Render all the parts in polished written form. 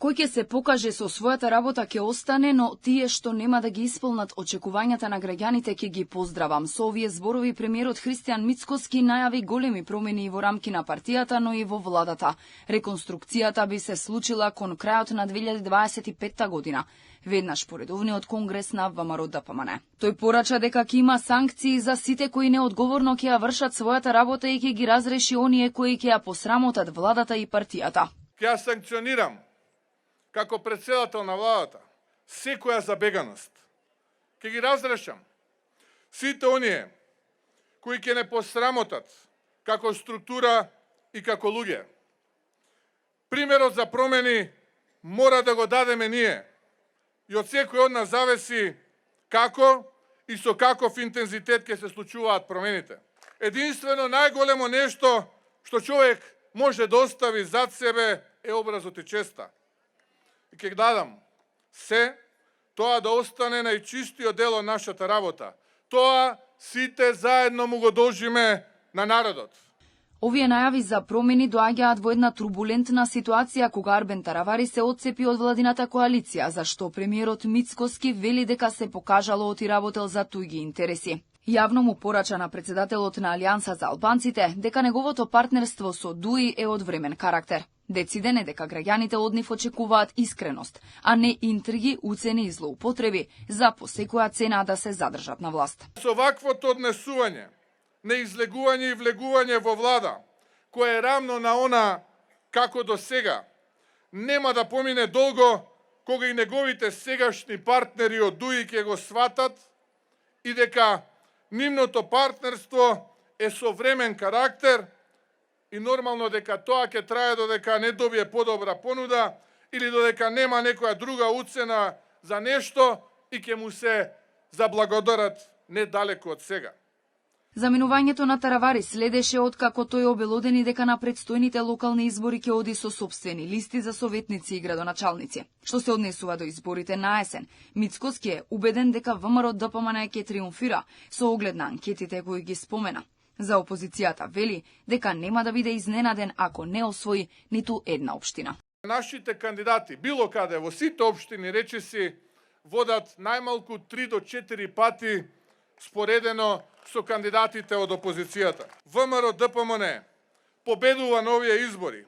Кој ќе се покаже со својата работа ќе остане, но тие што нема да ги исполнат очекувањата на граѓаните ќе ги поздравам. Со овие зборови премиерот Христијан Мицкоски најави големи промени и во рамки на партијата, но и во владата. Реконструкцијата би се случила кон крајот на 2025 година. Веднаш по редовниот конгрес на ВМРО-ДПМН. Тој порача дека ќе има санкции за сите кои неодговорно ќе ја вршат својата работа и ќе ги разреши оние кои ќе ја посрамотат владата и партијата. Ќе ја санкционирам како председател на владата секоја забеганост. Ќе ги разрешам сите оние кои ќе не посрамотат како структура и како луѓе. Примерот за промени мора да го дадеме ние. И од секој од нас зависи како и со каков интензитет ќе се случуваат промените. Единствено најголемо нешто што човек може да остави зад себе е образот и честа. И ќе дадам се тоа да остане најчистиот дел од нашата работа. Тоа сите заедно му го должиме на народот. Овие најави за промени доаѓаат во една турбулентна ситуација кога Арбен Таравари се отцепи од владината коалиција, зашто премиерот Мицкоски вели дека се покажало оти работел за туѓи интереси. Јавно му порача на председателот на Алијанса за албанците дека неговото партнерство со ДУИ е од времен карактер. Дециден е дека граѓаните од нив очекуваат искреност, а не интриги, уцени и злоупотреби за по секоја цена да се задржат на власт. Со ваквото однесување, неизлегување и влегување во влада, кое е рамно на она како до сега, нема да помине долго кога и неговите сегашни партнери од ДУИ ќе го сватат и дека нивното партнерство е со времен карактер и нормално дека тоа ќе трае додека не добие подобра понуда или додека нема некоја друга уцена за нешто и ќе му се заблагодарат недалеку од сега. Заминувањето на Таравари следеше откако тој обелодени дека на предстојните локални избори ќе оди со сопствени листи за советници и градоначалници. Што се однесува до изборите на есен, Мицкоски е убеден дека ВМРО-ДПМН ќе триумфира со оглед на анкетите кои ги спомена. За опозицијата вели дека нема да биде изненаден ако не освои ниту една општина. Нашите кандидати било каде во сите општини речиси водат најмалку 3 до 4 пати споредено со кандидатите од опозицијата. ВМРО-ДПМН победува на овие избори,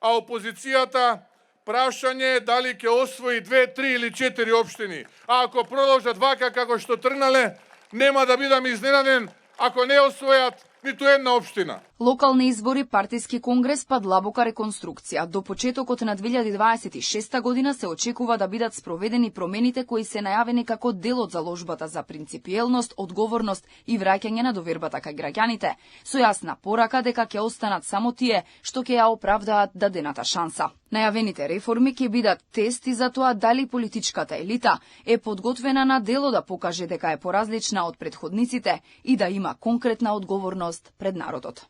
а опозицијата прашање е дали ќе освои 2, 3 или 4 општини. А ако продолжат вака како што тргнале, нема да бидам изненаден ако не освојат ниту една општина. Локални избори, партиски конгрес па длабока реконструкција. До почетокот на 2026 година се очекува да бидат спроведени промените кои се најавени како дел од заложбата за принципиелност, одговорност и враќање на довербата кај граѓаните, со јасна порака дека ќе останат само тие што ќе ја оправдаат дадената шанса. Најавените реформи ќе бидат тести за тоа дали политичката елита е подготвена на дело да покаже дека е поразлична од претходниците и да има конкретна одговорност пред народот.